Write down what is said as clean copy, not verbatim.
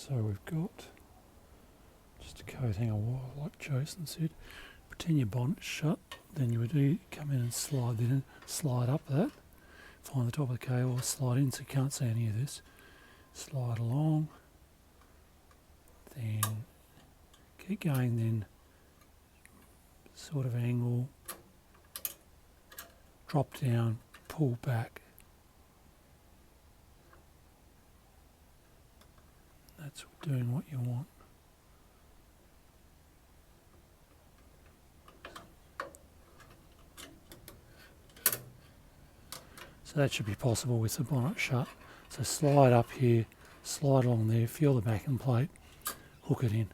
So we've got just a coat hanger wire like Jason said. Pretend your bonnet's shut, then you would come in and slide up that. Find the top of the cable, slide in so you can't see any of this. Slide along, then keep going, then sort of angle, drop down, pull back. That's doing what you want. So that should be possible with the bonnet shut. So slide up here, slide along there, feel the backing plate, hook it in.